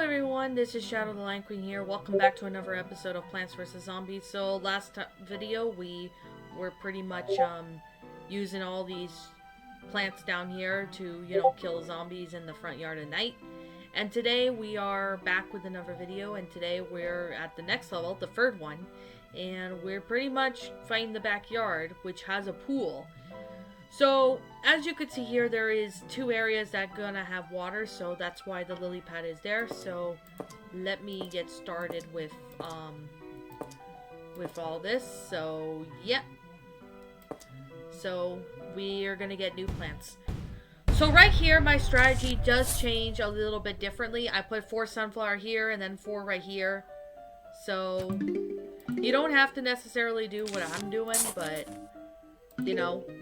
everyone, this is Shadow the Lion Queen here. Welcome back to another episode of Plants vs. Zombies. So last video we were pretty much using all these plants down here to, kill zombies in the front yard at night. And today we are back with another video, and today we're at the next level, the third one. And we're pretty much fighting the backyard, which has a pool. So, as you can see here, there is two areas that are gonna have water, so that's why the lily pad is there. So, let me get started with all this. So, yeah. So, we are gonna get new plants. So, right here, my strategy does change a little bit differently. I put 4 sunflower here, and then 4 right here. So, you don't have to necessarily do what I'm doing, but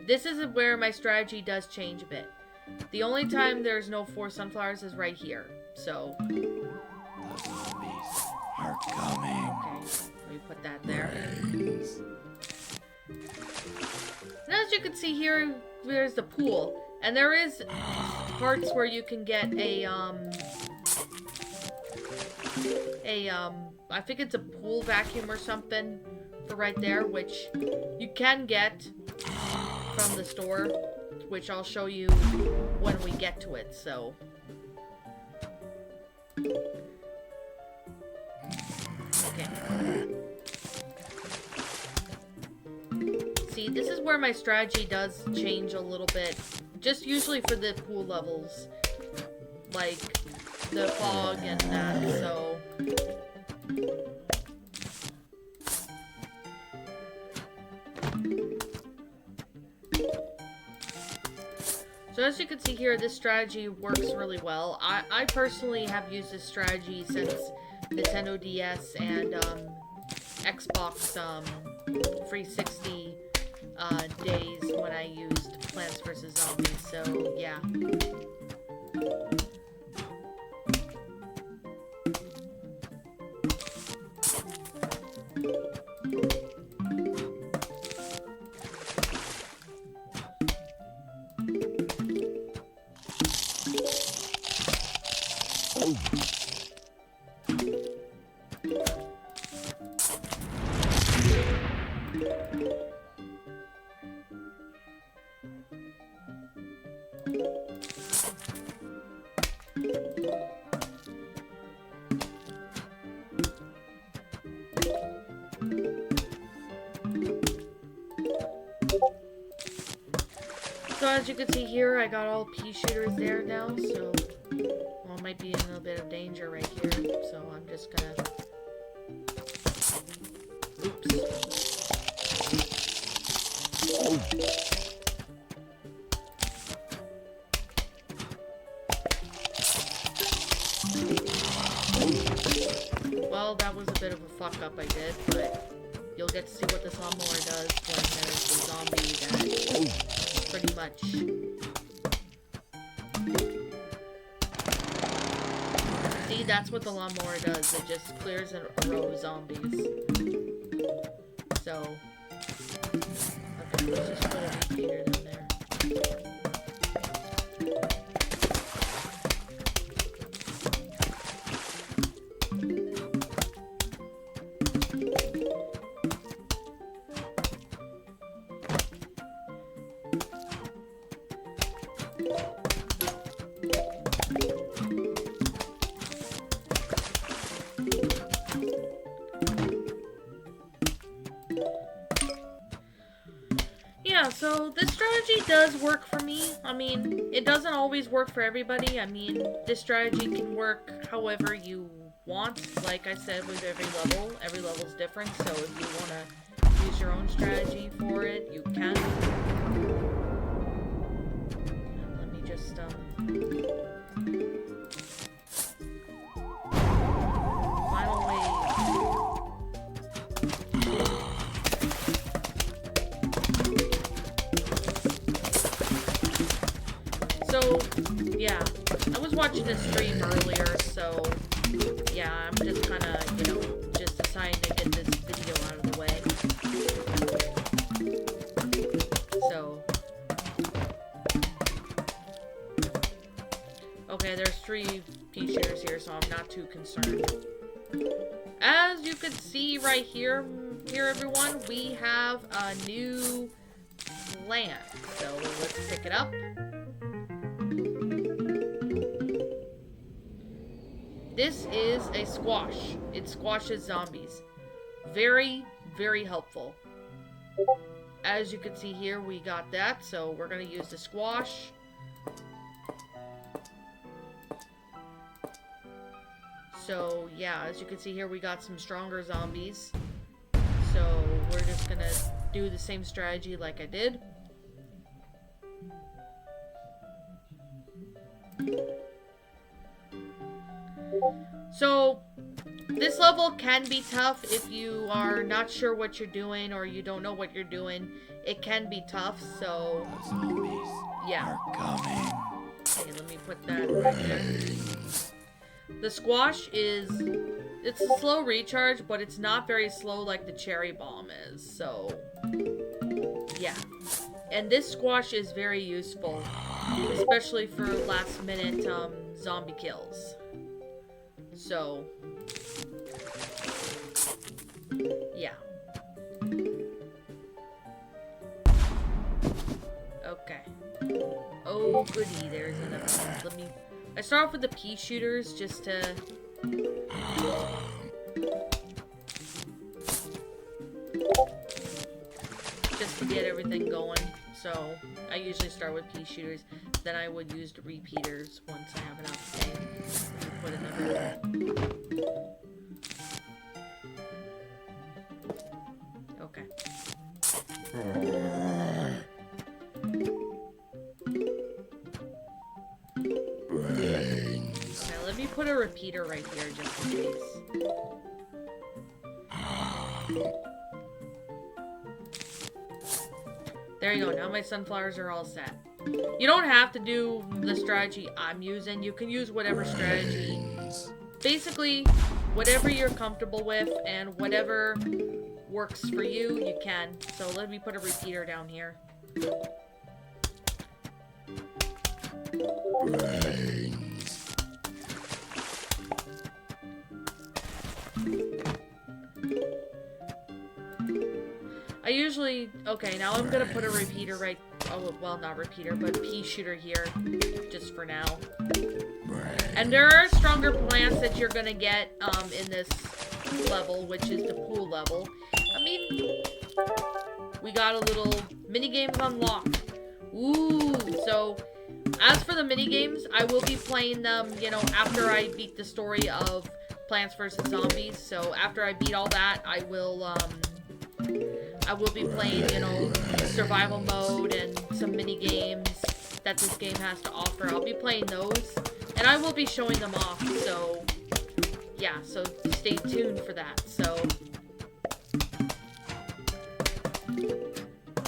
this is where my strategy does change a bit. The only time there's no 4 sunflowers is right here. So the zombies are coming. Okay, let me put that there. Brains. And as you can see here, there's the pool. And there is parts where you can get I think it's a pool vacuum or something for right there, which you can get from the store, which I'll show you when we get to it. So okay. See, this is where my strategy does change a little bit, just usually for the pool levels, like the fog and that. So as you can see here, this strategy works really well. I personally have used this strategy since Nintendo DS and Xbox 360 days when I used Plants vs. Zombies, so yeah. So as you can see here, I got all pea shooters there now, so I might be in a little bit of danger right here, so I'm just gonna... Oops. Well, that was a bit of a fuck up I did, but you'll get to see what this lawnmower does when there's a zombie that pretty much... See, that's what the lawnmower does. It just clears a row of zombies. So, okay, let's just put a repeater down there. Yeah, so this strategy does work for me. I mean, it doesn't always work for everybody. I mean, this strategy can work however you want. Like I said, with every level's different. So if you want to use your own strategy for it, you can. Let me just, final wave. So, yeah, I was watching a stream earlier, so, yeah, I'm just kind of, just deciding to get this video out of the way. So, okay, there's 3 pea shooters here, so I'm not too concerned. As you can see right here, everyone, we have a new plant. So let's pick it up. This is a squash. It squashes zombies. Very, very helpful. As you can see here, we got that, so we're going to use the squash. So, yeah, as you can see here, we got some stronger zombies. So, we're just going to do the same strategy like I did. So, this level can be tough if you are not sure what you're doing or you don't know what you're doing. It can be tough, so... The zombies yeah. are coming. Okay, let me put that right there. The squash is... it's a slow recharge, but it's not very slow like the cherry bomb is, so... yeah. And this squash is very useful, especially for last minute zombie kills. So... yeah. Okay. Oh goody, there's enough. Let me... I start off with the pea shooters just to... just to get everything going. So, I usually start with pea shooters. Then I would use the repeaters once I have enough. Okay. Let me put another... okay. Okay, let me put a repeater right here just in case. There you go, now my sunflowers are all set. You don't have to do the strategy I'm using. You can use whatever strategy. Basically, whatever you're comfortable with and whatever works for you, you can. So let me put a repeater down here. I usually... okay, now I'm gonna put a repeater right... oh, well, not repeater, but pea shooter here, just for now. And there are stronger plants that you're gonna get in this level, which is the pool level. I mean, we got a little mini-games unlocked. Ooh, so as for the mini-games, I will be playing them, you know, after I beat the story of Plants vs. Zombies. So after I beat all that, I will be playing, you know, survival mode and some mini-games that this game has to offer. I'll be playing those, and I will be showing them off, so yeah, so stay tuned for that. So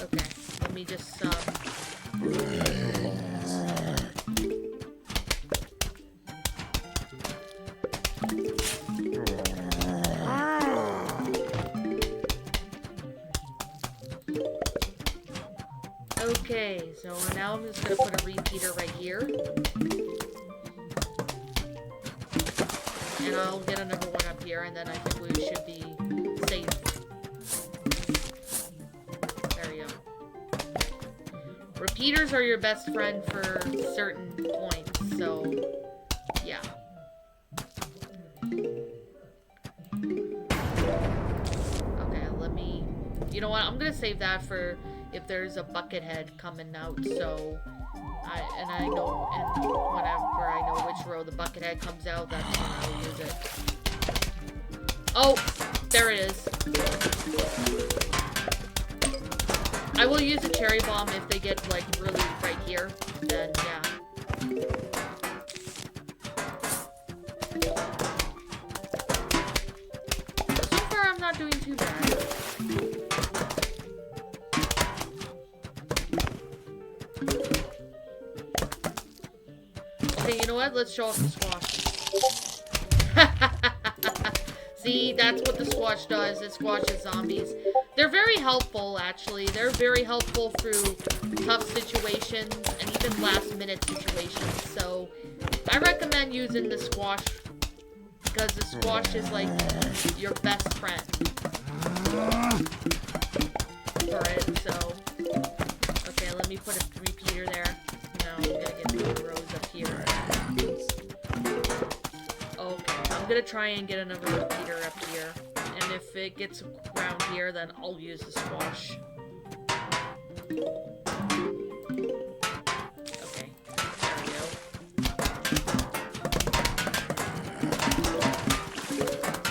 okay, let me just okay, so now I'm just gonna put a repeater right here. And I'll get another one up here, and then I think we should be safe. There you go. Repeaters are your best friend for certain points, so yeah. Okay, let me... you know what? I'm gonna save that for if there's a bucket head coming out, so... I know, and whenever I know which row the bucket head comes out, that's when I'll use it. Oh, there it is. I will use a cherry bomb if they get, like, really right here. Then, yeah. So far, I'm not doing too bad. Okay, you know what? Let's show off the squash. See, that's what the squash does. It squashes zombies. They're very helpful, actually. They're very helpful through tough situations and even last-minute situations. So, I recommend using the squash because the squash is like your best friend for it. So, okay, let me put a repeater there. Now I'm gonna get two rows up here. Okay, I'm gonna try and get another repeater up here, and if it gets around here, then I'll use the squash. Okay, there we go.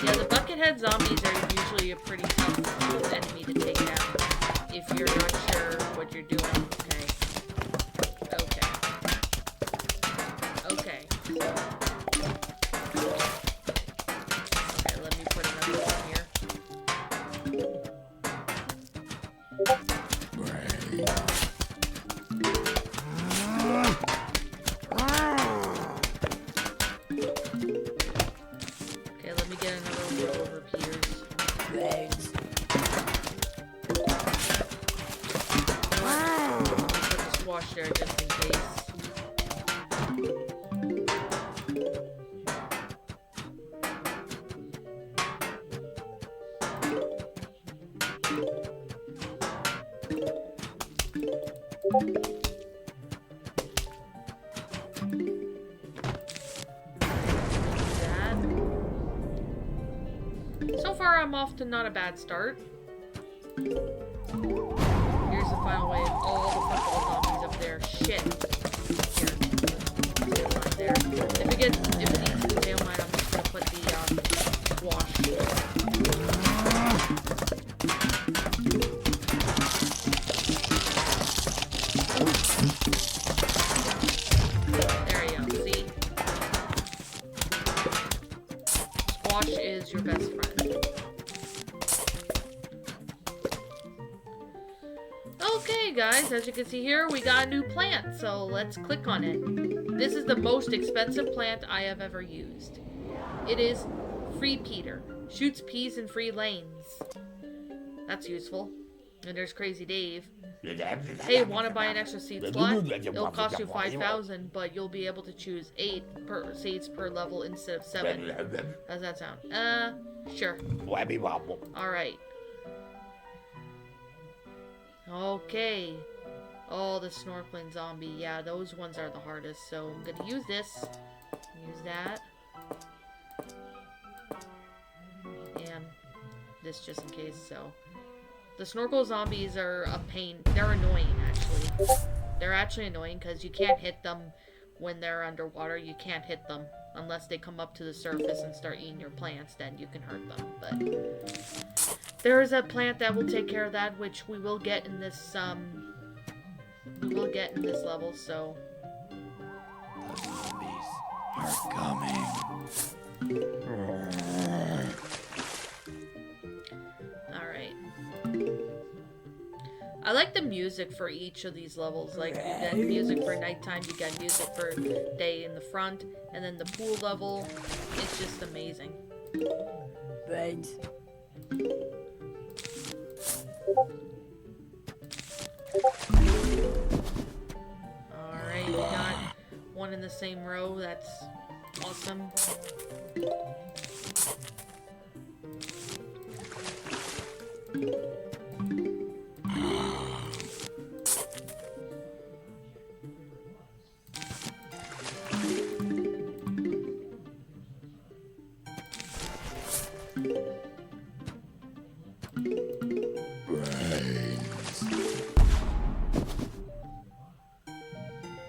Yeah, the buckethead zombies are usually a pretty tough enemy to take down if you're not sure what you're doing. Okay. Okay. Okay, let me put another one here. Okay, let me get another row of repeaters. Put the squash there just in case. That. So far, I'm off to not a bad start. Here's the final wave. All the football zombies up there. Shit. Here. Tail line there. If it needs the tail line, I'm just gonna put the squash. There you go. See? Squash is your best friend. Okay guys, as you can see here, we got a new plant, so let's click on it. This is the most expensive plant I have ever used. It is Free Peter. Shoots peas in free lanes. That's useful. And there's Crazy Dave. Hey, want to buy an extra seed slot? It'll cost you 5,000, but you'll be able to choose 8 seeds per level instead of 7. How's that sound? Sure. Alright. Okay. Oh, the snorkeling zombie. Yeah, those ones are the hardest. So I'm gonna use this. Use that. And this just in case. So the snorkel zombies are a pain. They're annoying, actually. They're actually annoying because you can't hit them when they're underwater. You can't hit them unless they come up to the surface and start eating your plants. Then you can hurt them. But there is a plant that will take care of that, which we will get in this level. So The zombies are coming. all right. I like the music for each of these levels. Like, you get music for nighttime, you get music for day in the front, and then the pool level. It's just amazing. Brains. Alright, we got one in the same row. That's awesome.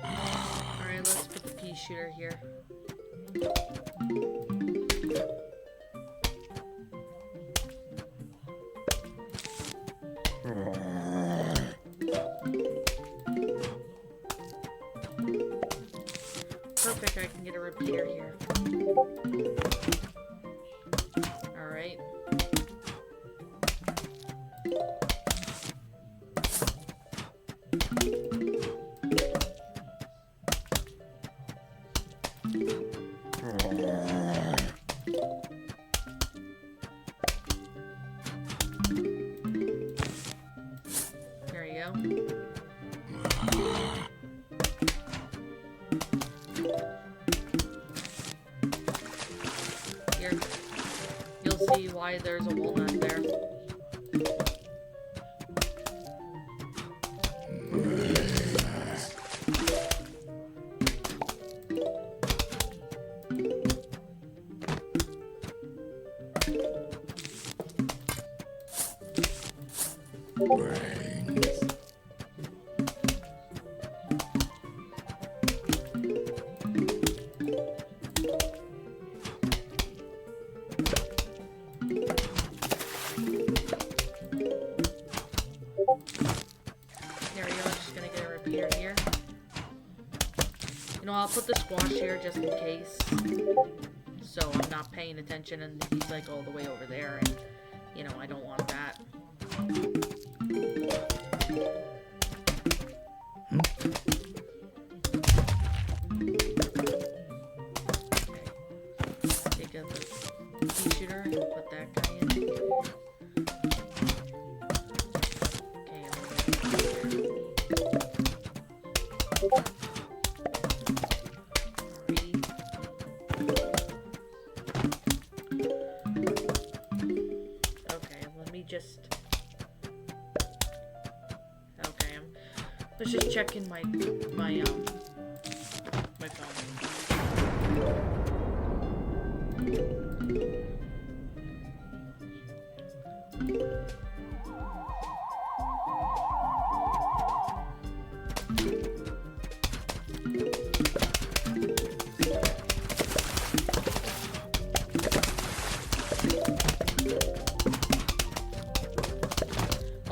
Alright, let's put the pea shooter here. Perfect, I can get a repeater here. Alright. see why there's a walnut there. There we go, I'm just gonna get a repeater here. You know, I'll put the squash here just in case. So I'm not paying attention and he's like all the way over there and, you know, I don't want that. Take a pea shooter and put that guy in. Okay, I'm I was just checking my phone.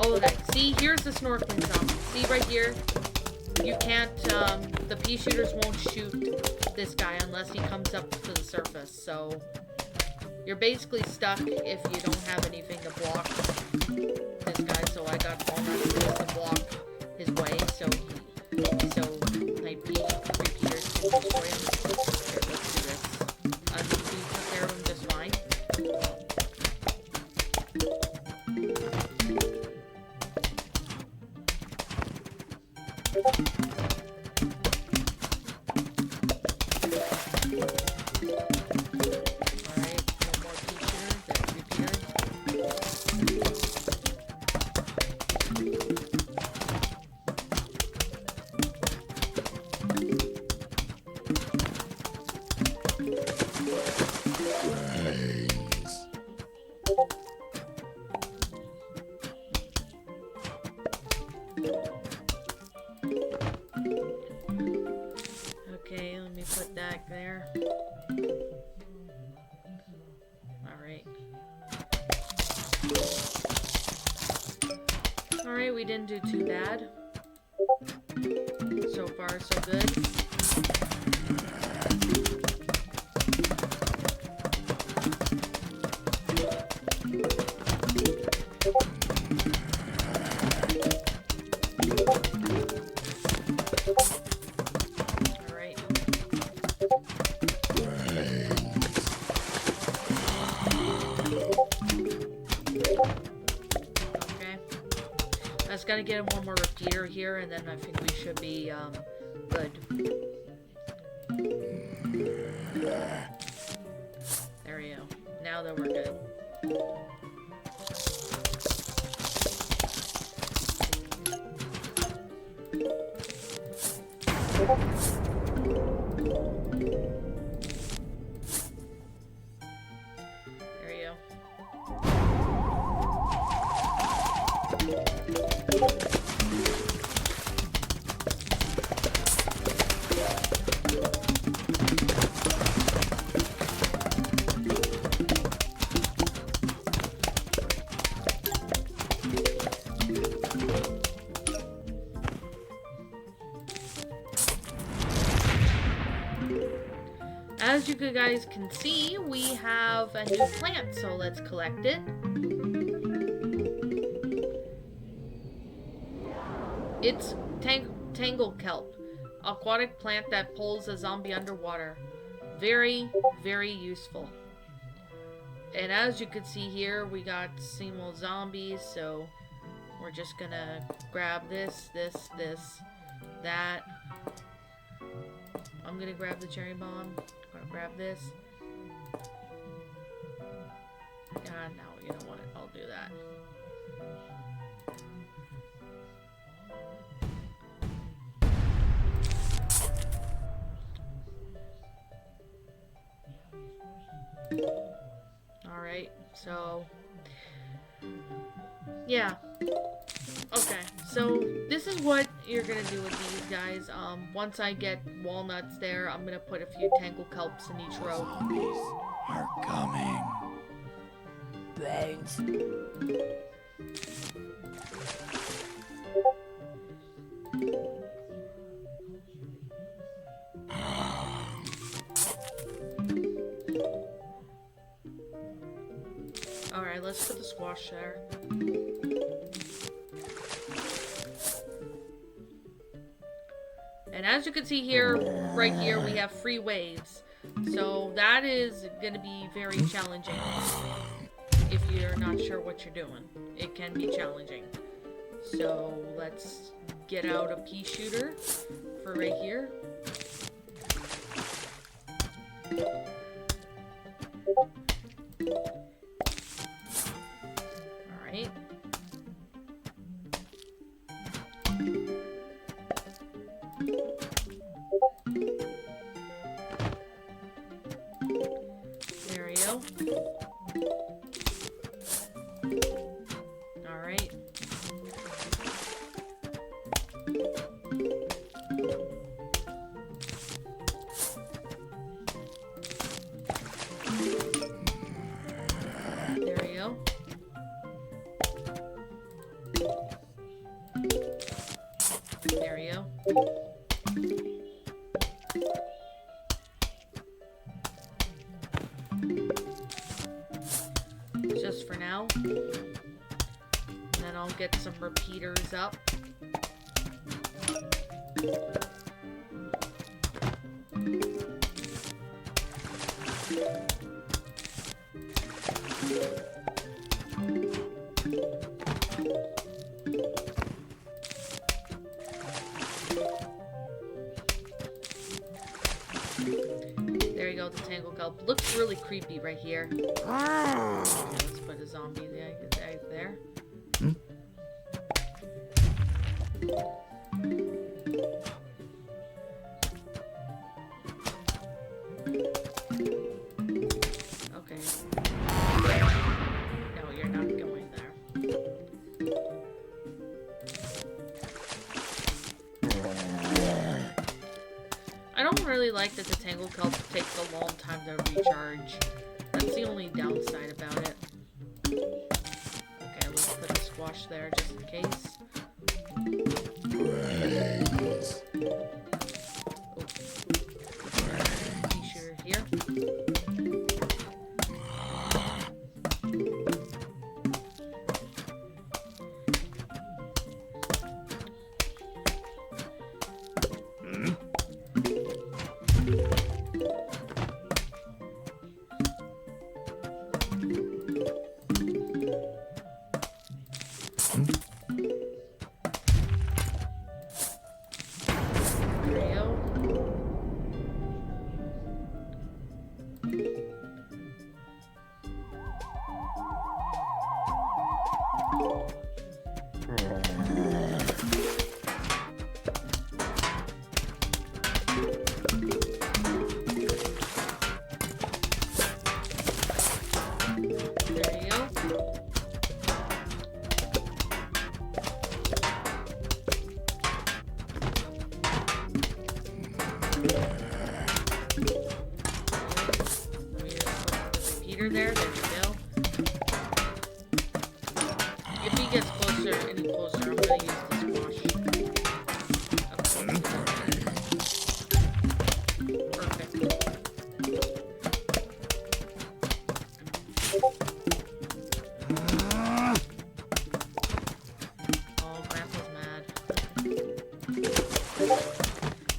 Oh, okay. See, here's the snorkeling zombie. See right here? You can't, the pea shooters won't shoot this guy unless he comes up to the surface, so you're basically stuck if you don't have anything to block this guy, so I got walnuts to block his way, so my repeaters can destroy him. Here, let's do this. I think we took care of him just fine. Okay, let me put that there. Alright. Alright, we didn't do too bad. So far, so good. I just gotta get him one more repeater here, and then I think we should be, good. There we go. Now that we're good. There you go. As you guys can see, we have a new plant, so let's collect it. It's Tangle Kelp, aquatic plant that pulls a zombie underwater. Very, very useful. And as you can see here, we got some more zombies, so we're just gonna grab this, that. I'm gonna grab the cherry bomb. I'm gonna grab this. No, you know what? I'll do that. Alright, so... yeah. Okay, so this is what you're gonna do with these guys. Once I get walnuts there, I'm gonna put a few tangle kelps in each row. Zombies are coming. Bones. Alright, let's put the squash there. And as you can see here, right here, we have 3 waves. So that is going to be very challenging if you're not sure what you're doing. It can be challenging. So let's get out a pea shooter for right here. Alright. There we go. Alright. There we go. There we go. Just for now. And then I'll get some repeaters up. There you go, the tangle kelp. Looks really creepy right here. Let's put a zombie there. Okay. No, you're not going there. I don't really like that the tangle kelp takes a long time to recharge. That's the only downside about it. Okay, let's put the squash there just in case. T-shirt here. There we go. There you go. Repeater there, there we go. If he gets closer, any closer, I'm gonna use the squash. Perfect. Oh, Grandpa's mad.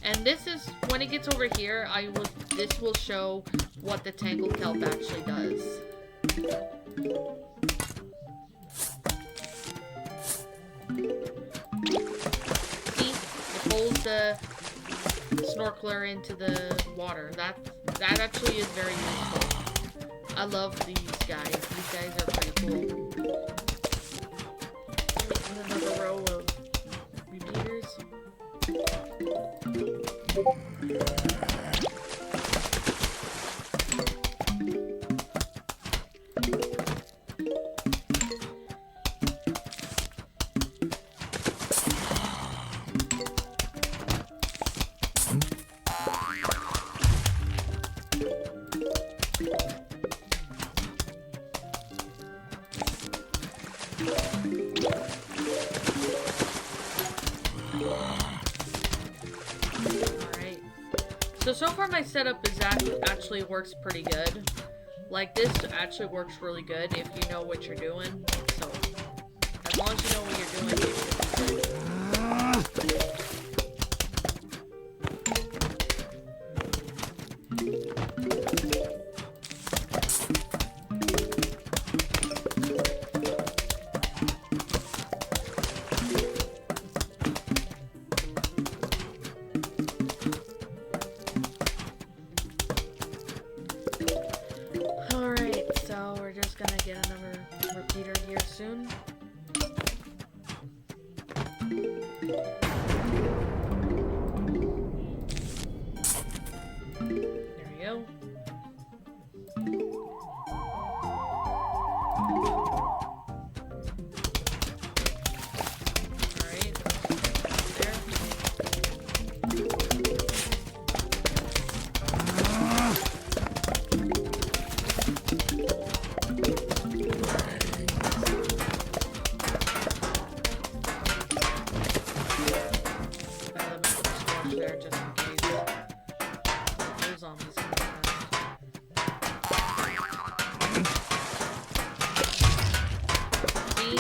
And this is, when it gets over here, this will show what the tangle kelp actually does. See? It pulls the snorkeler into the water. That actually is very useful. I love these guys. These guys are pretty cool. Another row of repeaters. So far my setup is actually works pretty good. Like, this actually works really good if you know what you're doing. So, as long as you know what you're doing, you should be good. Get another repeater here soon. There we go. Alright. There. There just in case those zombies come past. See,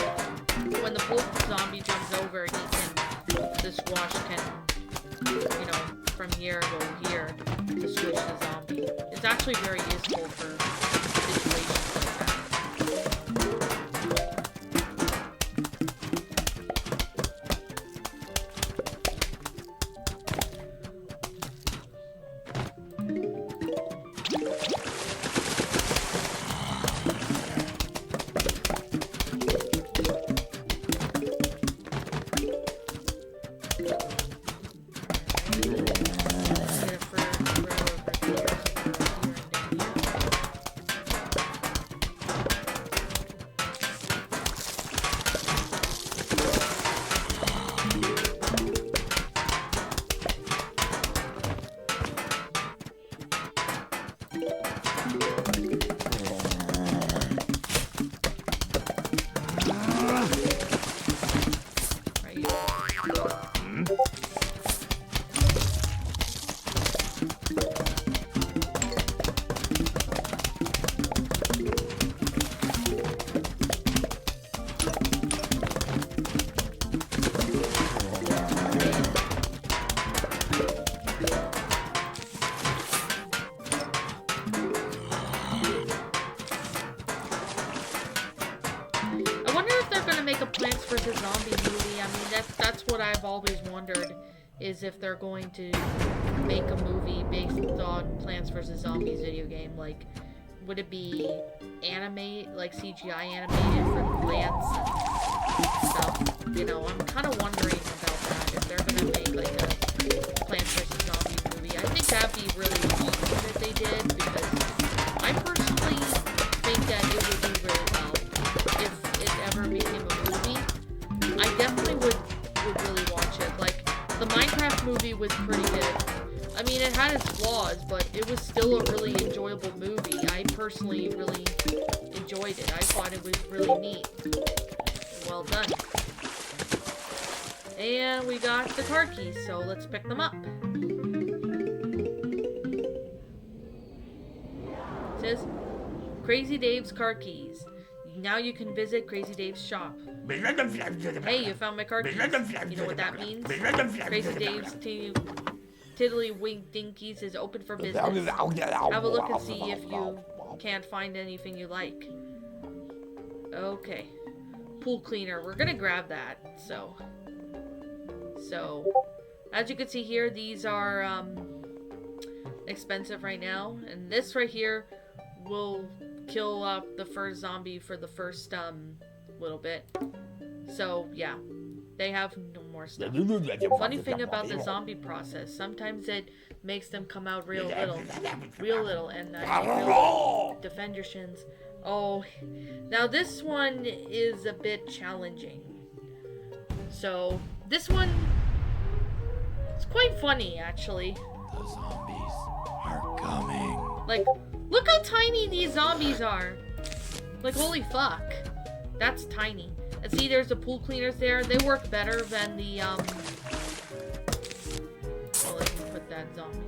when the full zombie jumps over, the squash can, you know, from here go here to switch the zombie. It's actually very useful for situations like that. A Plants vs. Zombie movie. I mean, that's what I've always wondered, is if they're going to make a movie based on Plants vs. Zombies video game. Like, would it be like CGI animated for the plants and stuff? You know, I'm kind of wondering about that, if they're gonna make like a Plants vs. Zombies movie. I think that'd be really awesome if they did, because I personally think that it would do really well if it ever became a movie. I definitely would really watch it. Like, the Minecraft movie was pretty good. I mean, it had its flaws, but it was still a really enjoyable movie. I personally really enjoyed it. I thought it was really neat. Well done. And we got the car keys, so let's pick them up. It says, Crazy Dave's car keys. Now you can visit Crazy Dave's shop. Hey, you found my car keys. You know what that means? Crazy Dave's Tiddlywink Dinkies is open for business. Have a look and see if you can't find anything you like. Okay. Pool cleaner. We're gonna grab that. So, as you can see here, these are expensive right now. And this right here will kill the first zombie for the first little bit. So yeah, they have no more stuff. Funny thing about the zombie process, sometimes it makes them come out real little, and really defend your shins. Oh, now this one is a bit challenging. So this one, it's quite funny actually. The zombies are coming. Like, look how tiny these zombies are. Like, holy fuck. That's tiny. And see, there's the pool cleaners there. They work better than the, oh, let me put that zombie.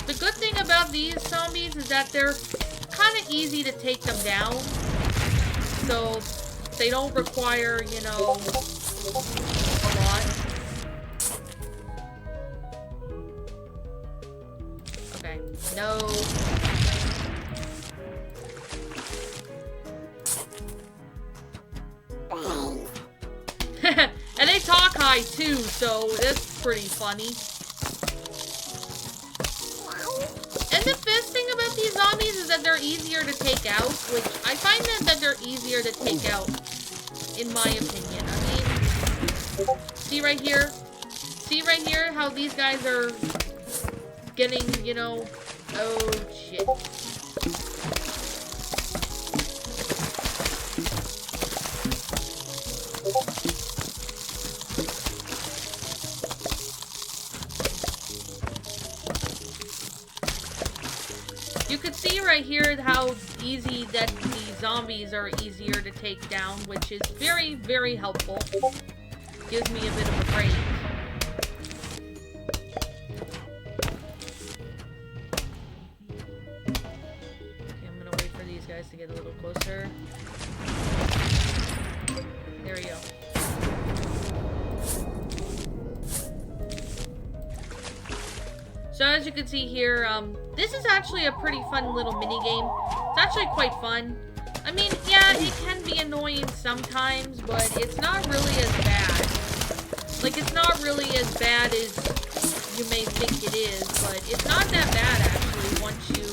The good thing about these zombies is that they're kind of easy to take them down. So, they don't require, you know, a lot. Okay, no. And they talk high too, so that's pretty funny. And the best thing about these zombies is that they're easier to take out, which I find that they're easier to take out, in my opinion. I mean, see right here? See right here how these guys are getting, you know, oh shit. You can see right here how easy that the zombies are easier to take down, which is very, very helpful. Gives me a bit of a break. Okay, I'm gonna wait for these guys to get a little closer. There we go. So as you can see here, this is actually a pretty fun little mini game. It's actually quite fun. I mean, yeah, it can be annoying sometimes, but it's not really as bad. Like, it's not really as bad as you may think it is, but it's not that bad actually once you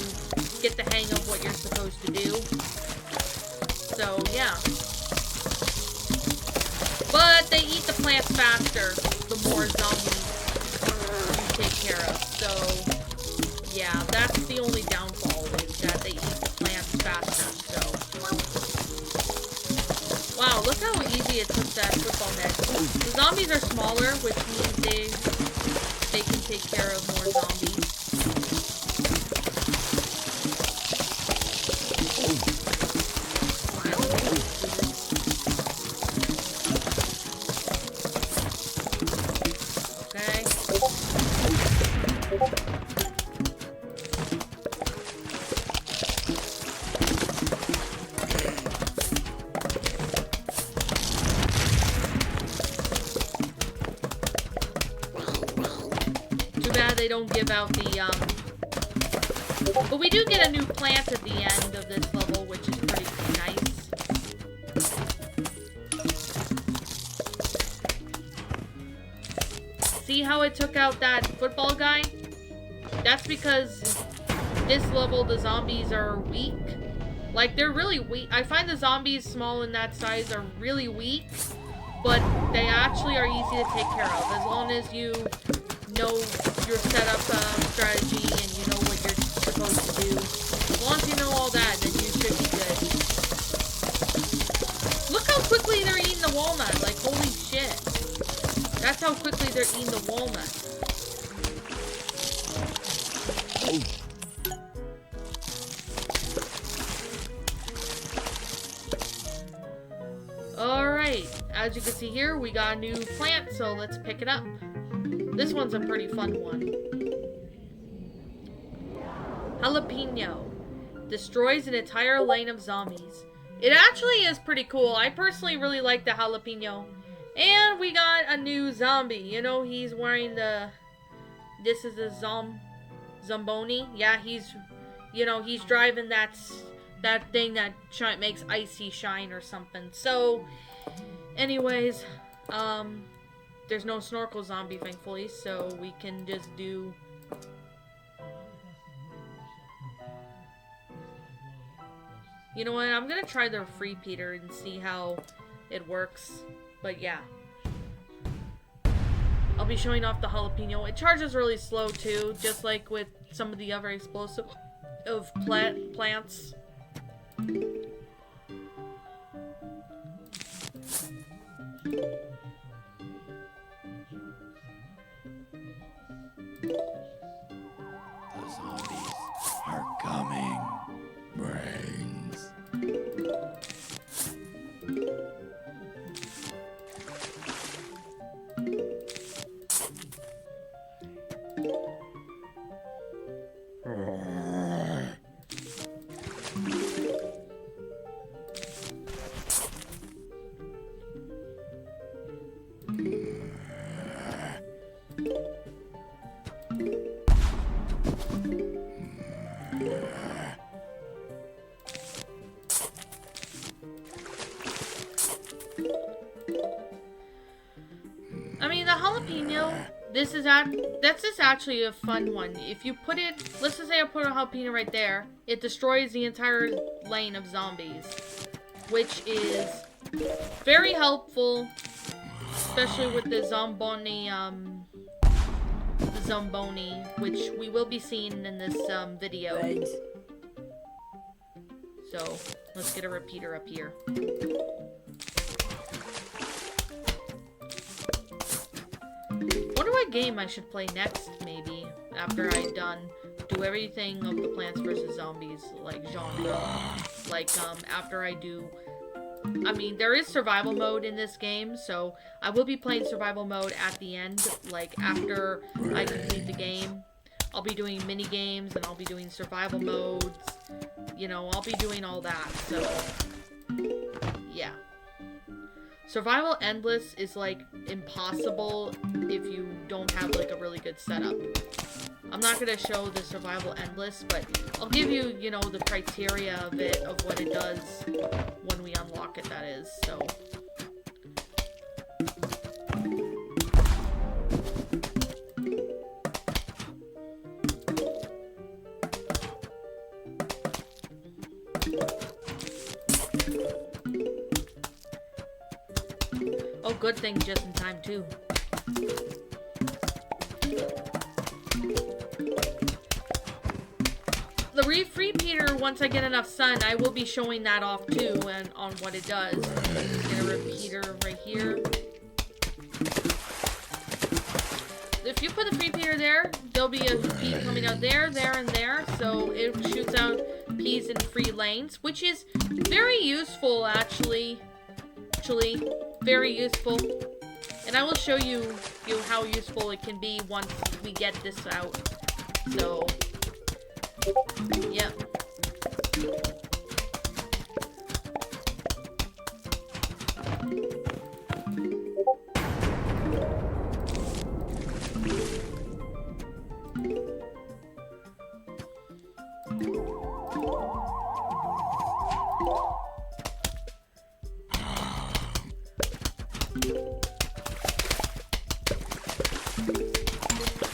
get the hang of what you're supposed to do. So, yeah. But they eat the plants faster the more zombies you take care of. So, yeah, that's the only downfall, is that they eat the plants faster, so. Wow, look how easy it took that football net. The zombies are smaller, which means they can take care of more zombies. They don't give out the, but we do get a new plant at the end of this level, which is pretty nice. See how it took out that football guy? That's because this level, the zombies are weak. Like, they're really weak. I find the zombies small in that size are really weak, but they actually are easy to take care of, as long as you know your setup strategy and you know what you're supposed to do. As long as you know all that, then you should be good. Look how quickly they're eating the walnut. Like, holy shit. That's how quickly they're eating the walnut. Alright, as you can see here, we got a new plant, so let's pick it up. This one's a pretty fun one. Jalapeno. Destroys an entire lane of zombies. It actually is pretty cool. I personally really like the jalapeno. And we got a new zombie. You know, he's wearing the... This is a Zomboni. Yeah, he's... You know, he's driving that thing that makes icy shine or something. So, anyways, there's no snorkel zombie, thankfully, so we can just do... You know what? I'm gonna try the free Peter and see how it works. But yeah. I'll be showing off the jalapeno. It charges really slow too, just like with some of the other explosive plants. The zombies are coming. Brains. I mean, the jalapeno, this is actually a fun one. If you put it, let's just say I put a jalapeno right there, it destroys the entire lane of zombies, which is very helpful, especially with the Zomboni, which we will be seeing in this video. Brains. So, let's get a repeater up here. Wonder what game I should play next, maybe, after I do everything of the Plants vs. Zombies, like, genre. Like, after I do... I mean, there is survival mode in this game, so I will be playing survival mode at the end, like, after I complete the game. I'll be doing mini games, and I'll be doing survival modes. You know, I'll be doing all that, so... yeah. Survival Endless is, like, impossible if you don't have, like, a really good setup. I'm not going to show the Survival Endless, but I'll give you, you know, the criteria of it, of what it does when we unlock it, that is, so... Oh, good thing just in time, too. The free Peter, once I get enough sun, I will be showing that off, too, and on what it does. Get a repeater right here. If you put the free Peter there, there'll be a feed coming out there, there, and there, so it shoots out peas in free lanes, which is very useful, actually. Very useful. And I will show you how useful it can be once we get this out. So, yep.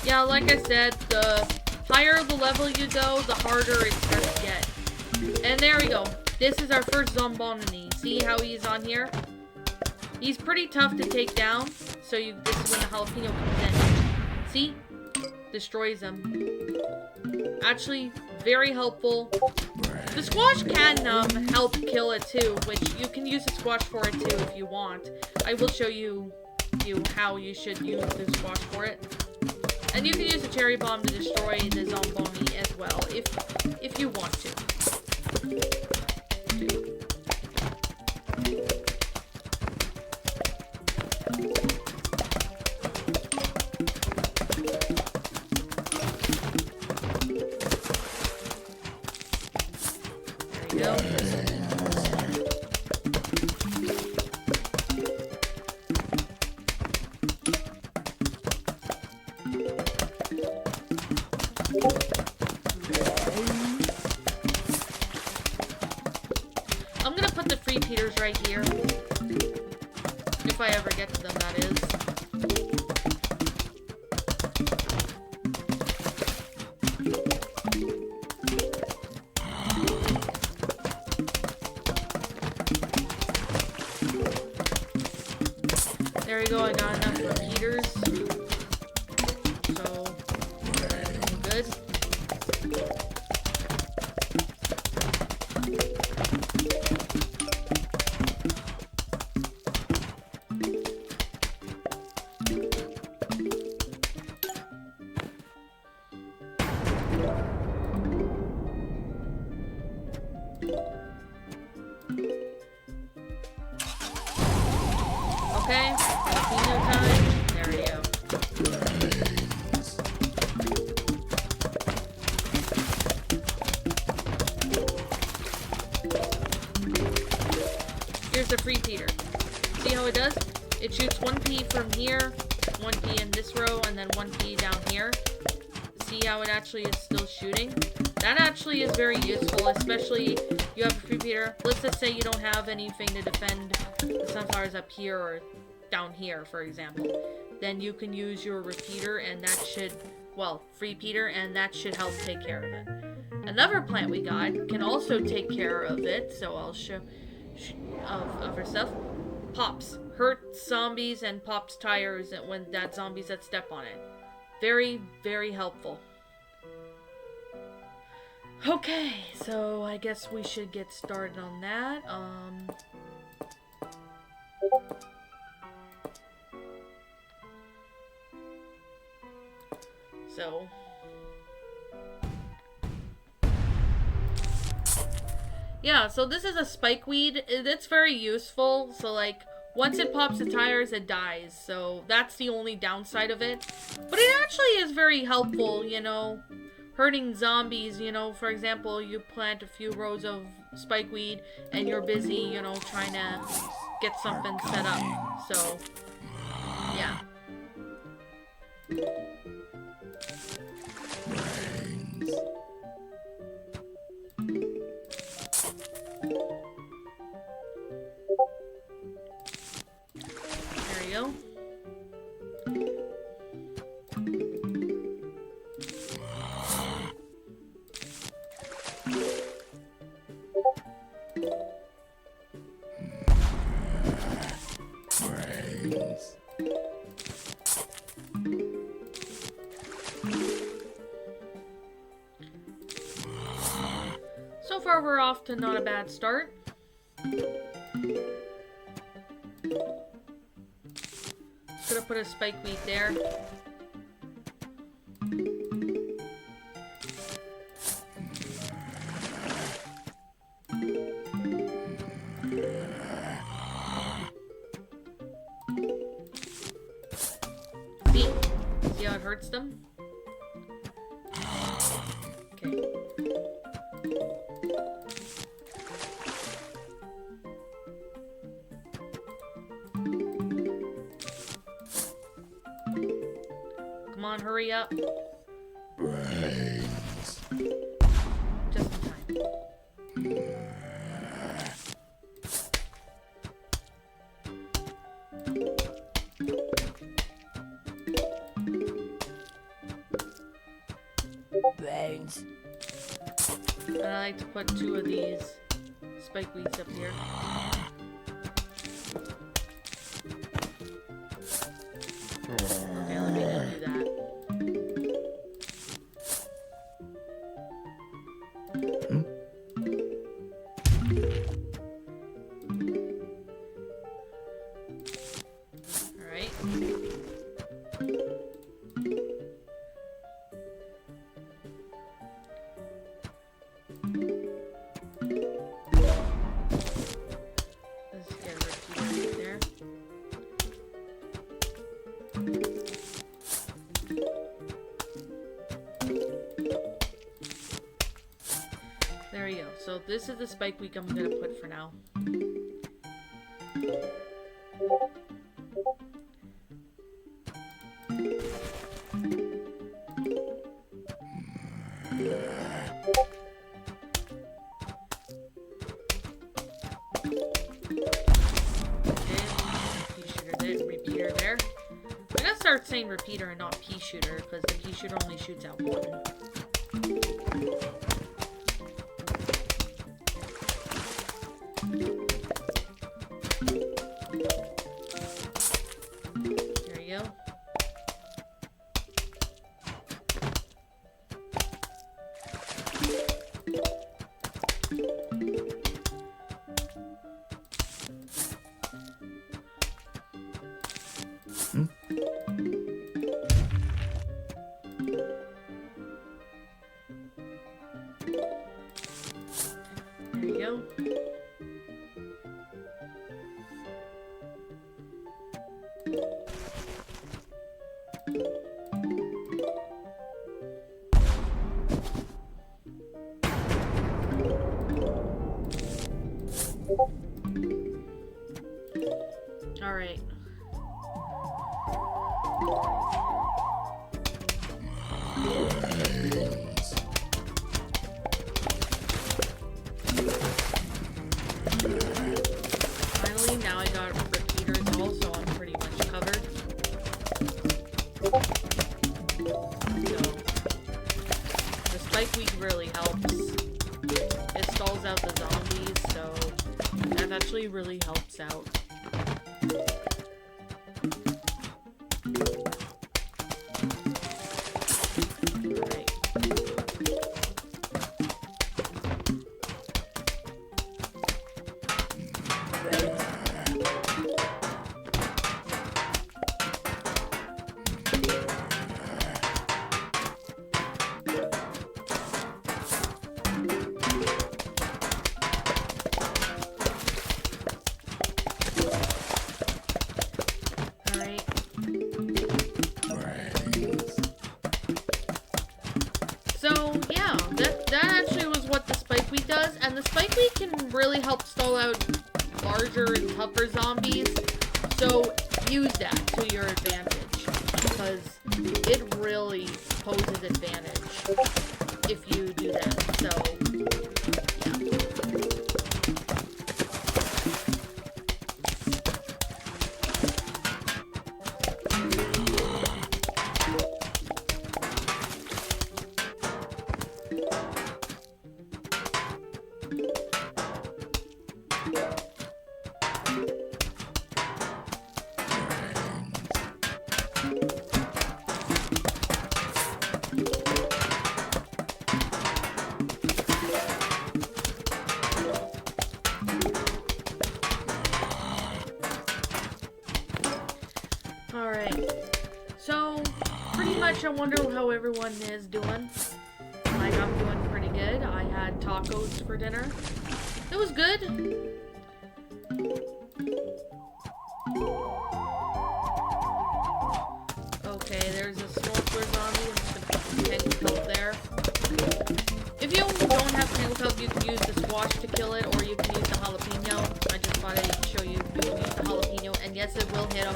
Yeah, like I said, the higher the level you go, the harder it starts to get. And there we go. This is our first Zomboni. See how he's on here? He's pretty tough to take down, so this is when the jalapeno comes in. See? Destroys him. Actually, very helpful. The squash can help kill it too, which you can use the squash for it too if you want. I will show you how you should use the squash for it. And you can use a cherry bomb to destroy the Zomboni as well, if you want to. There you go. I'm gonna put the free Peters right here. If I ever get to them, that is. There we go, I got enough repeaters. So, I'm good. Okay, casino time. There we go. Here's the free Peter. See how it does? It shoots 1 P from here, 1 P in this row, and then 1 P down here. See how it actually is still shooting? That actually is very useful, especially you have a free Peter. Let's just say you don't have anything to defend the sunflowers up here or down here, for example. Then you can use your repeater, and that should, well, free Peter, and that should help take care of it. Another plant we got can also take care of it, so I'll show of her stuff. Pops. Hurts zombies and pops tires when that zombies that step on it. Very, very helpful. Okay, so I guess we should get started on that. So yeah, so this is a spikeweed. It's very useful. So like once it pops the tires, it dies. So that's the only downside of it. But it actually is very helpful, you know, hurting zombies. You know, for example, you plant a few rows of spikeweed and you're busy, you know, trying to get something set up. So yeah. Brains. There you go. Brains. So far, we're off to not a bad start. Could have put a spikeweed there. See how it hurts them? Okay. Come on, hurry up. Brains. Just in time. Brains. And I like to put 2 of these spikeweeds up here. Okay, let me go do that. Alright. Let's get a repeater right there. There we go. So this is the spikeweed I'm gonna put for now. Repeater there. I gotta start saying repeater and not pea shooter because the pea shooter only shoots out 1. go. All right. Finally, now I got repeaters also, I'm pretty much covered. So, the spike weed really helps. It stalls out the zombies, so that actually really helps out. Does, and the spike weed can really help stall out larger and tougher zombies, so use that to your advantage, because it really poses advantage if you do that, so I wonder how everyone is doing. Like, I'm doing pretty good. I had tacos for dinner. It was good. Okay, there's a smoker zombie. I'm just gonna put some tangle kelp there. If you don't have tangle kelp, you can use the squash to kill it, or you can use the jalapeno. I just thought I'd show you you can use the jalapeno, and yes, it will hit him,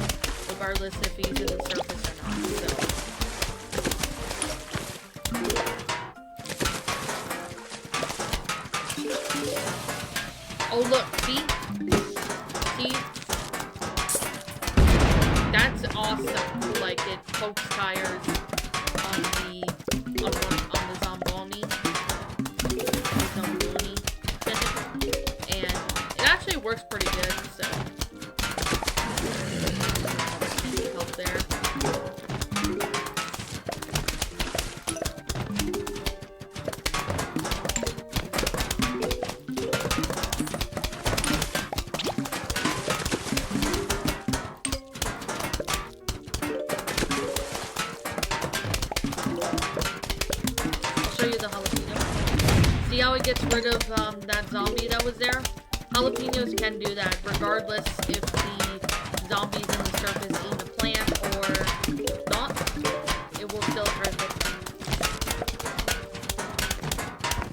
regardless if he's in the surface or not. So. Oh look, see? See? That's awesome. Like, it pokes tires on the Zamboni. And it actually works pretty good, so help there. See how it gets rid of that zombie that was there? Jalapenos can do that, regardless if the zombie's in the surface in the plant or not. It will still hurt it.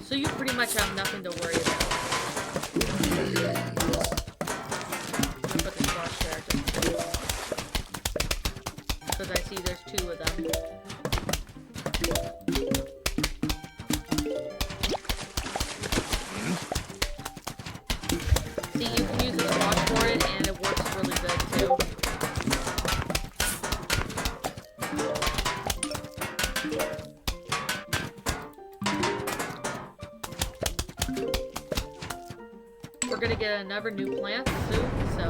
So you pretty much have nothing to worry about. I'll put the squash there, because I see there's two of them. See, you can use the squash for it, and it works really good, too. We're gonna get another new plant soon, so...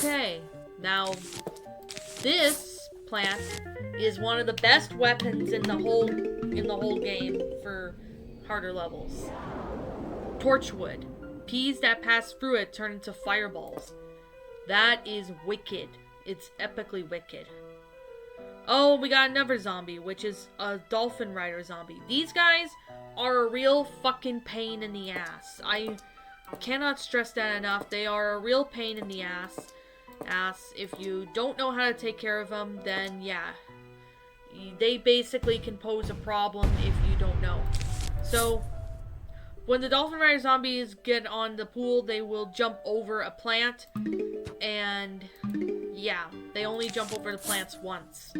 Okay, now this plant is one of the best weapons in the whole game for harder levels. Torchwood. Peas that pass through it turn into fireballs. That is wicked. It's epically wicked. Oh, we got another zombie, which is a dolphin rider zombie. These guys are a real fucking pain in the ass. I cannot stress that enough. They are a real pain in the ass. If you don't know how to take care of them, then yeah. They basically can pose a problem if you don't know. So, when the dolphin rider zombies get on the pool, they will jump over a plant. And yeah, they only jump over the plants once.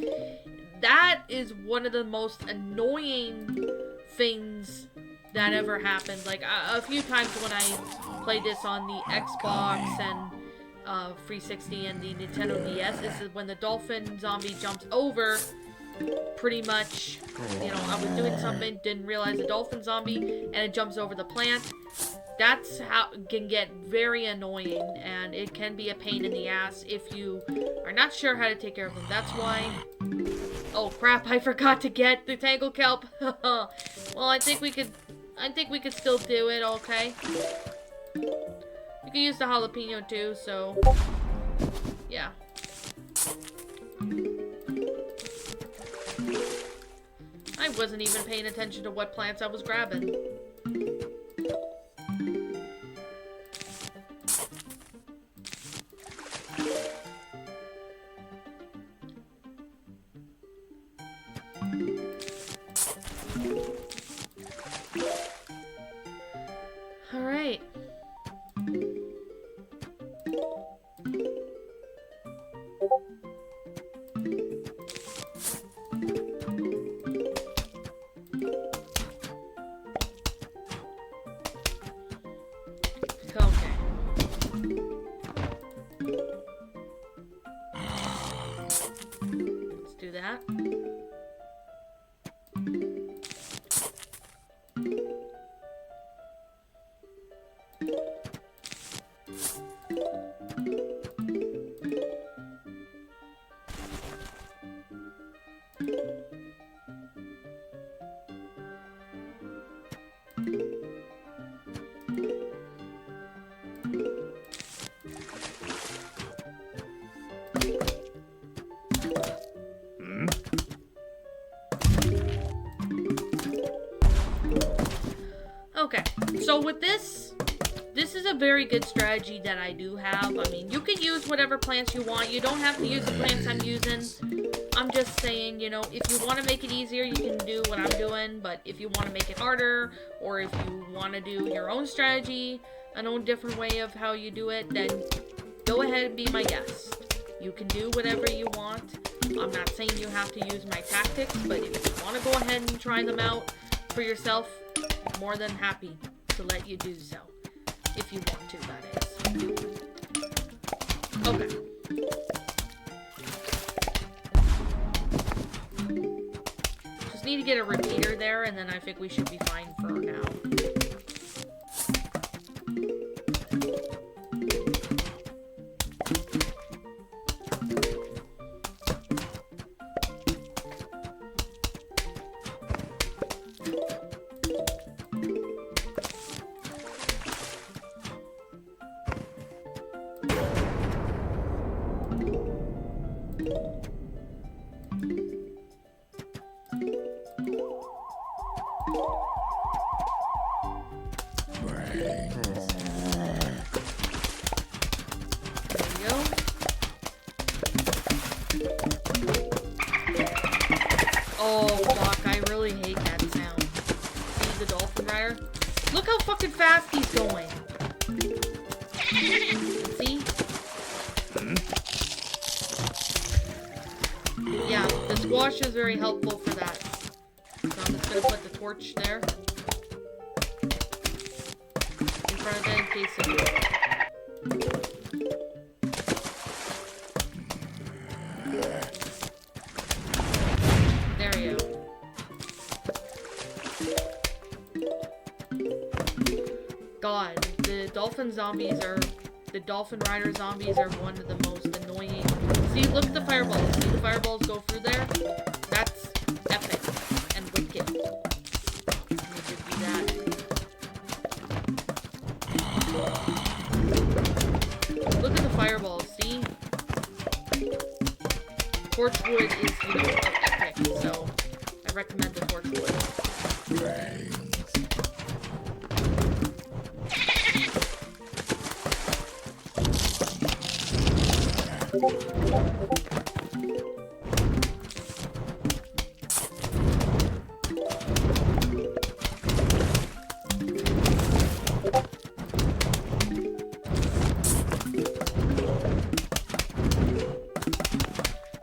That is one of the most annoying things that ever happened. Like, a few times when I played this on the Xbox and 360 and the Nintendo DS, is when the dolphin zombie jumps over, pretty much, you know, I was doing something, didn't realize a dolphin zombie, and it jumps over the plant. That's how it can get very annoying, and it can be a pain in the ass if you are not sure how to take care of them. That's why... Oh crap, I forgot to get the Tangle Kelp. Well, I think we could still do it, okay? You can use the jalapeno too, so... Yeah. I wasn't even paying attention to what plants I was grabbing. All right. Let's do that. Okay, so with this is a very good strategy that I do have. I mean, you can use whatever plants you want. You don't have to use the plants I'm using. I'm just saying, you know, if you want to make it easier, you can do what I'm doing. But if you want to make it harder, or if you want to do your own strategy, an own different way of how you do it, then go ahead and be my guest. You can do whatever you want. I'm not saying you have to use my tactics, but if you want to go ahead and try them out for yourself, more than happy to let you do so. If you want to, that is. Okay. Just need to get a repeater there, and then I think we should be fine for now. Oh, fuck, I really hate that sound. See the dolphin rider? Look how fucking fast he's going. See? Yeah, the squash is very helpful for that. So I'm just gonna put the torch there. In front of it in case of... There you go. God, the dolphin zombies The Dolphin Rider zombies are one of the most annoying. See, look at the fireballs. See the fireballs go through there? That's epic and wicked. Let me just do that. Look at the fireballs, see? Torchwood is, you know, epic, so I recommend the Torchwood. Brains.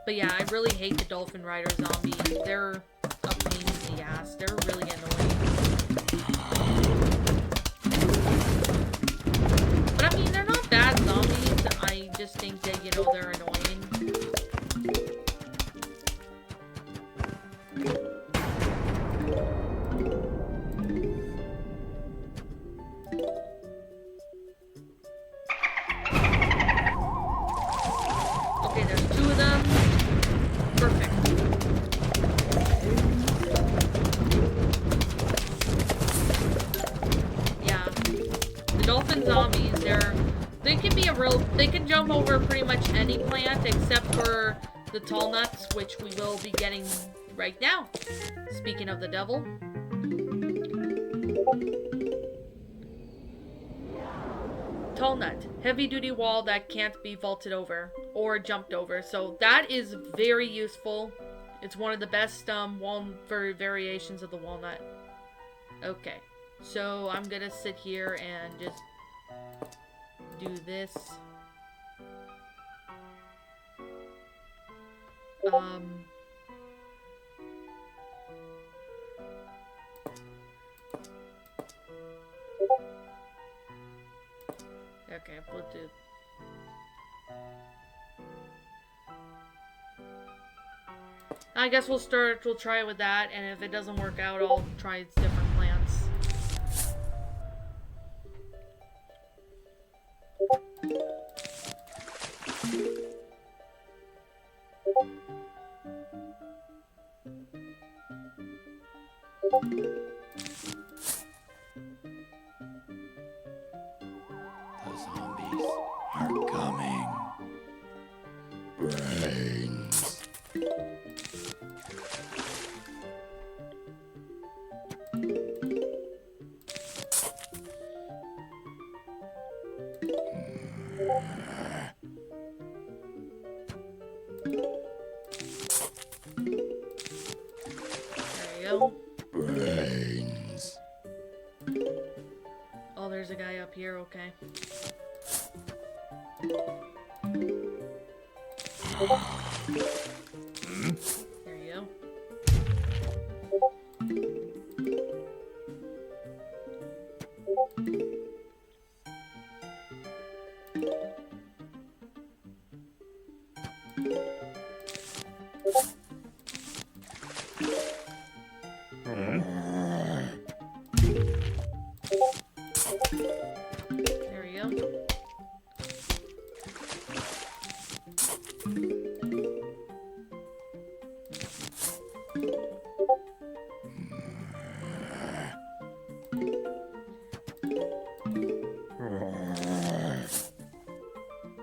But yeah, I really hate the Dolphin Rider zombies. They're a pain in the ass. They're really annoying. But I mean, they're not bad zombies. I just think that, you know, they're annoying. Okay, there's 2 of them. Perfect. Yeah. The dolphin zombies, they can be they can jump over pretty much any plant except for the tall nuts, which we will be getting right now. Speaking of the devil. Tall nut, heavy duty wall that can't be vaulted over or jumped over. So that is very useful. It's one of the best variations of the walnut. Okay, so I'm gonna sit here and just do this. Okay, Bluetooth. I guess we'll try it with that, and if it doesn't work out, I'll try different plants. The zombies are coming. Brains. There you go. Brains. Oh, there's a guy up here, okay. There you go. There you go.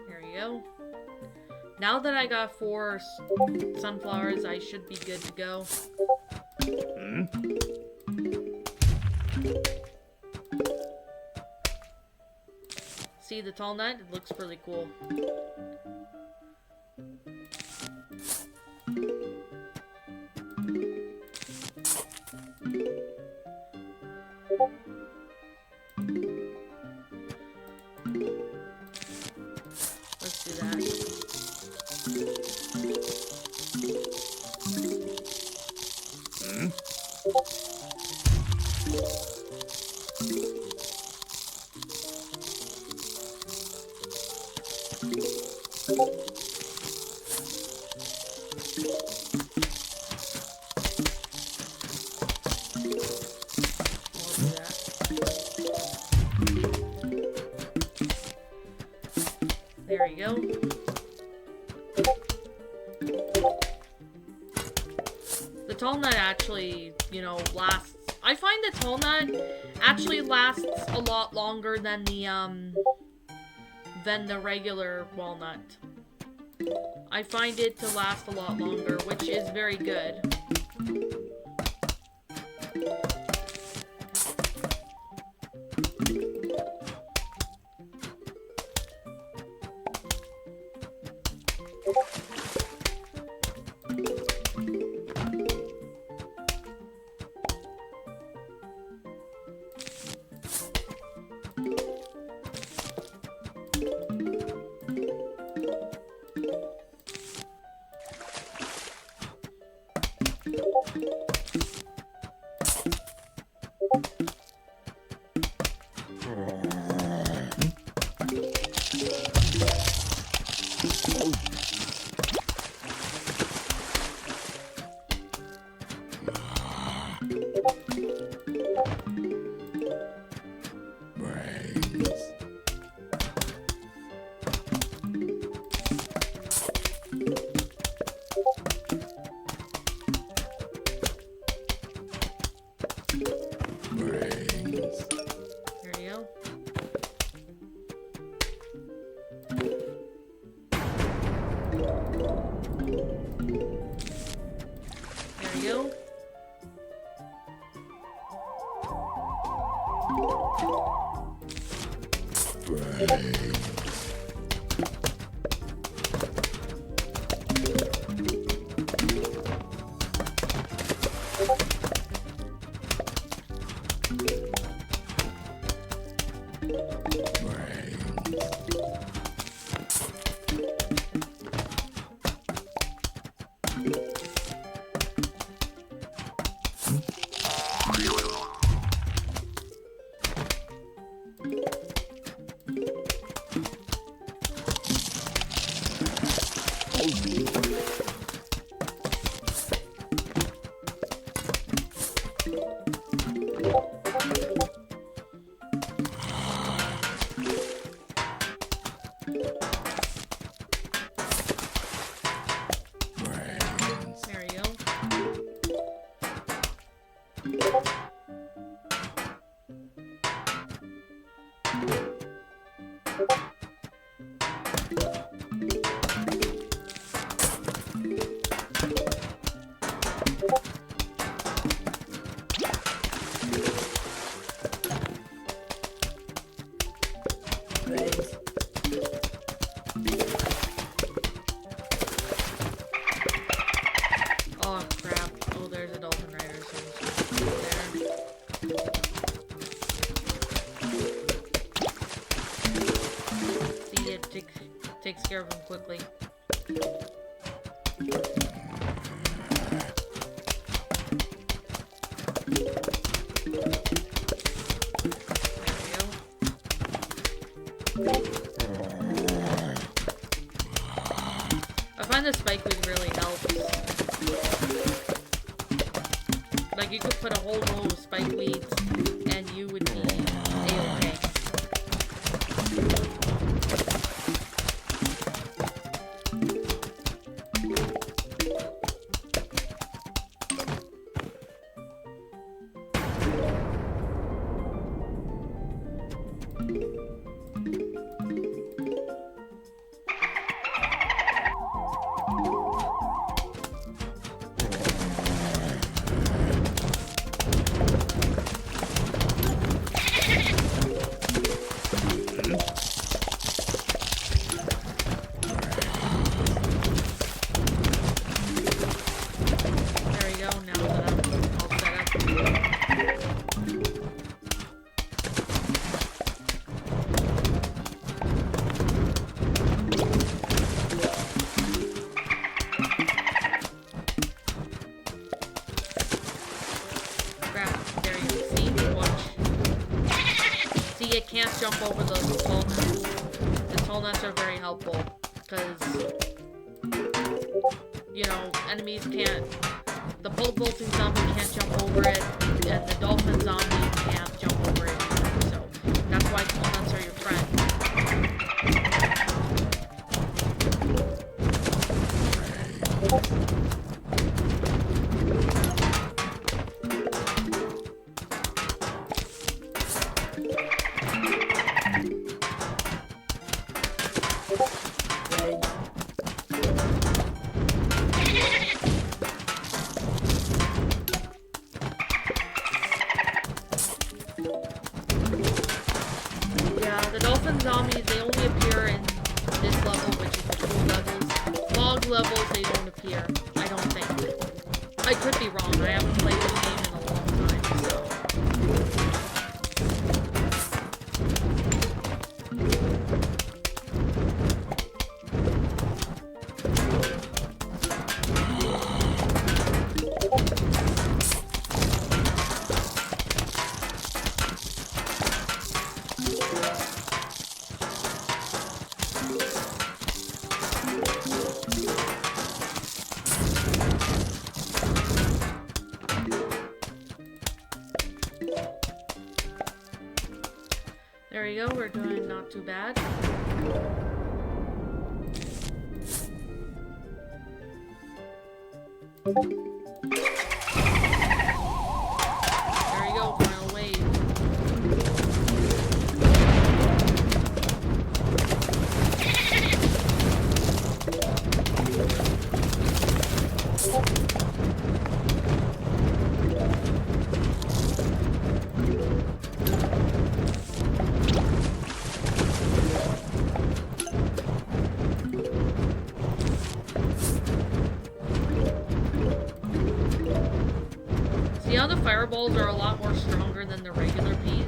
There you go. Now that I got 4 sunflowers, I should be good to go. See the tall nut? It looks really cool. Let's do that. We'll do that. go. The tall nut actually, you know, lasts. I find the tall nut actually lasts a lot longer than the regular walnut. I find it to last a lot longer, which is very good. Takes care of him quickly. I find the spike weed really helps. Like, you could put a whole row of spike weeds and you would be A-okay. Can't jump over the tall nuts. The tall nuts are very helpful because, you know, enemies can't. The pole vaulting zombie can't jump over it, and the dolphin zombie can't jump over it either. So that's why tall nuts are your friend. Frozen zombies, they only appear in this level, which is the cool levels. Fog levels, they don't appear. I don't think. I could be wrong. I haven't played this game in a long time, so... There we go, we're doing not too bad. There we go, final wave. See how the fireballs are a lot more stronger than the regular peas?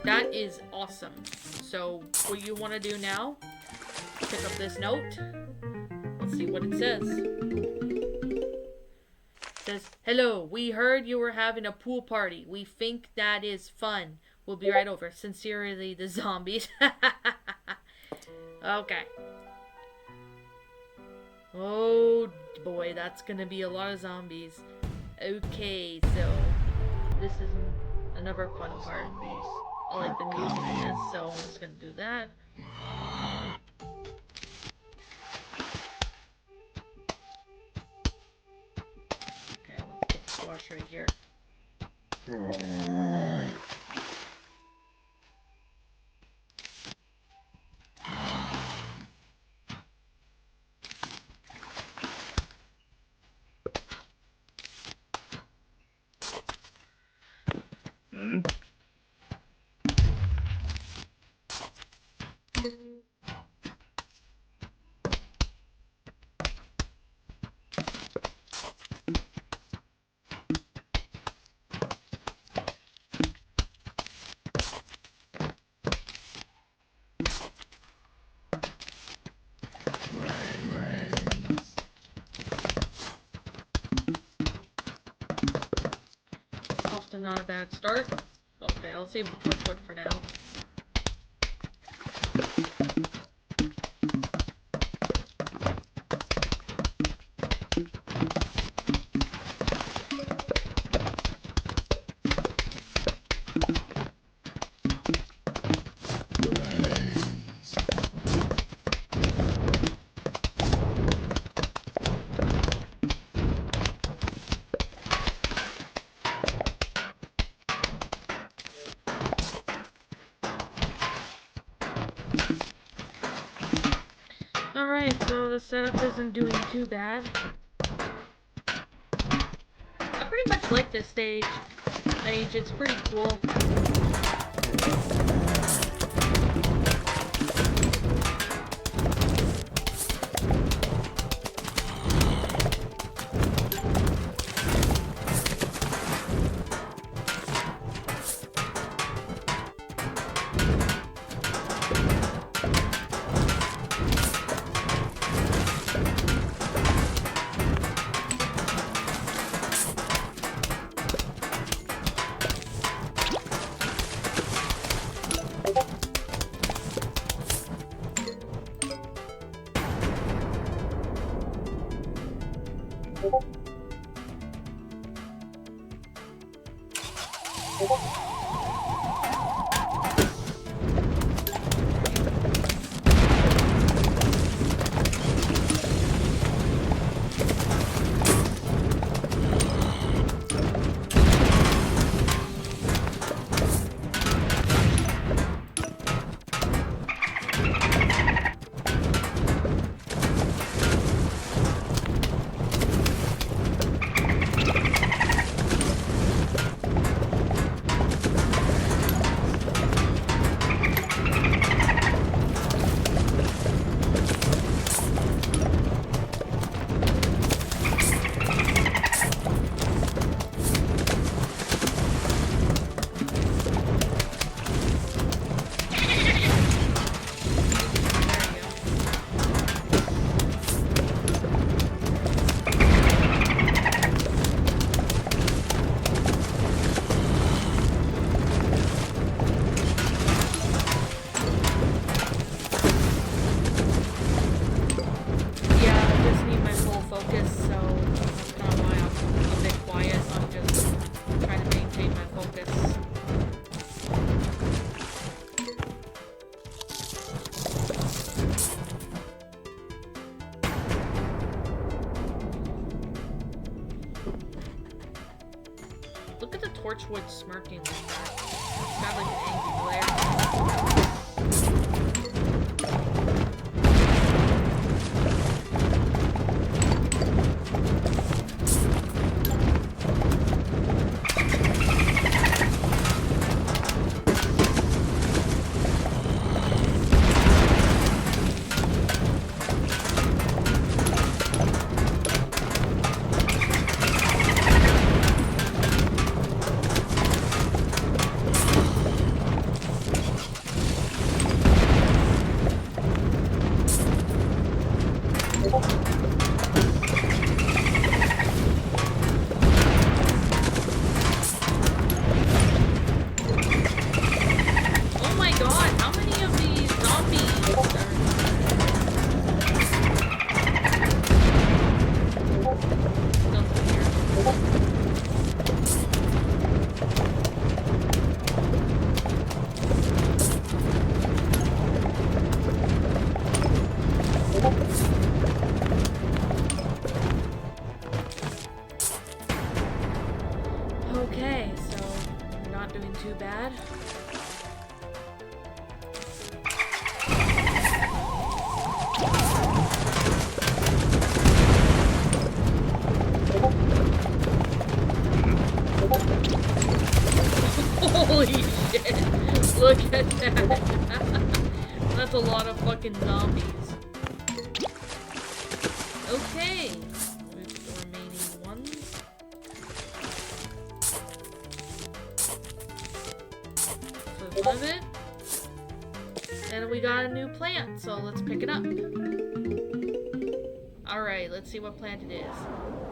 That is awesome. So, what you want to do now, pick up this note. Let's see what it says. It says, "Hello, we heard you were having a pool party. We think that is fun. We'll be right over. Sincerely, the zombies." Okay. Oh boy, that's gonna be a lot of zombies. Okay, so this is another fun part. I like the music in this, so I'm just gonna do that. Okay, let's get the squash right here. Often not a bad start. Okay, I'll save the foot for now. Alright, so the setup isn't doing too bad. I pretty much like this stage. It's pretty cool. Squid smirking like that. It's got like an angry glare. Oh my god, how many of these zombies are... Nothing here. Okay, so we're not doing too bad. Holy shit! Look at that! That's a lot of fucking zombies. Okay, with the remaining ones. So one of it. And we got a new plant, so let's pick it up. Alright, let's see what plant it is.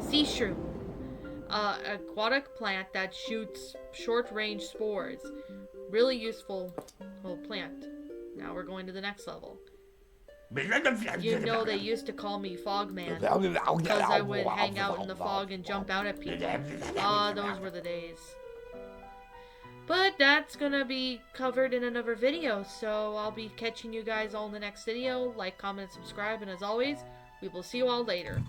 Sea shroom. Aquatic plant that shoots short-range spores. Really useful little plant. Now we're going to the next level. You know, they used to call me Fogman because I would hang out in the fog and jump out at people. Ah, those were the days. But that's gonna be covered in another video, so I'll be catching you guys all in the next video. Like, comment, subscribe, and as always, we will see you all later.